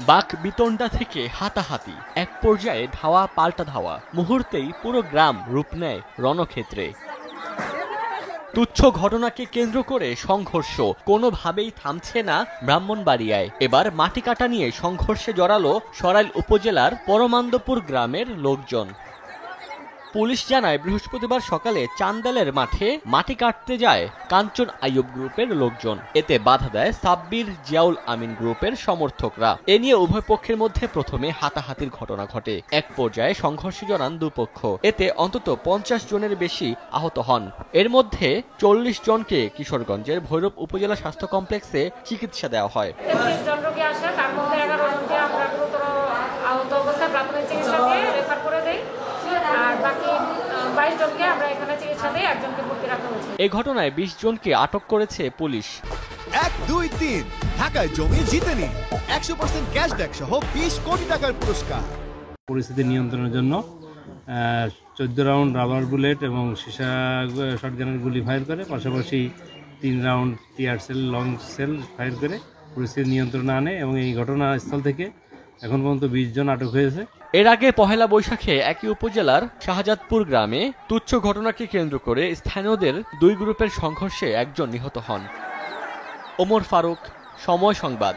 বাক বিতণ্ডা থেকে হাতাহাতি, এক পর্যায়ে ধাওয়া পাল্টা ধাওয়া, মুহূর্তেই পুরো গ্রাম রূপ নেয় রণক্ষেত্রে। তুচ্ছ ঘটনাকে কেন্দ্র করে সংঘর্ষ কোনোভাবেই থামছে না ব্রাহ্মণবাড়িয়ায়। এবার মাটি কাটা নিয়ে সংঘর্ষে জড়ালো সরাইল উপজেলার পরমান্দপুর গ্রামের লোকজন। পুলিশ জানায়, বৃহস্পতিবার সকালে চান্দালের মাঠে মাটি কাটতে যায় কাঞ্চন আইয়ুব গ্রুপের লোকজন। এতে বাধা দেয় সাব্বির জিয়াউল আমিন গ্রুপের সমর্থকরা। এ নিয়ে উভয় পক্ষের মধ্যে প্রথমে হাতাহাতির ঘটনা ঘটে। এক পর্যায়ে সংঘর্ষে জড়ান দুপক্ষ। এতে অন্তত 50 জনের বেশি আহত হন। এর মধ্যে 40 জনকে কিশোরগঞ্জের ভৈরব উপজেলা স্বাস্থ্য কমপ্লেক্সে চিকিৎসা দেওয়া হয়। এই ঘটনায় 20 জনকে আটক করেছে পুলিশ। 1, 2, 3 ঢাকায় জমি জিতে নিন 100% ক্যাশব্যাক সহ 20 কোটি টাকার পুরস্কার। পরিস্থিতি নিয়ন্ত্রণের জন্য 14 রাউন্ড রাবার বুলেট এবং সীসা শটগানের গুলি ফায়ার করে, পাশাপাশি 3 round tear shell long shell fire করে পরিস্থিতি নিয়ন্ত্রণে আনে এবং এই ঘটনাস্থল থেকে এখন পর্যন্ত 20 জন আটক হয়েছে। এর আগে পহেলা বৈশাখে একই উপজেলার শাহজাদপুর গ্রামে তুচ্ছ ঘটনাকে কেন্দ্র করে স্থানীয়দের দুই গ্রুপের সংঘর্ষে একজন নিহত হন। ওমর ফারুক, সময় সংবাদ।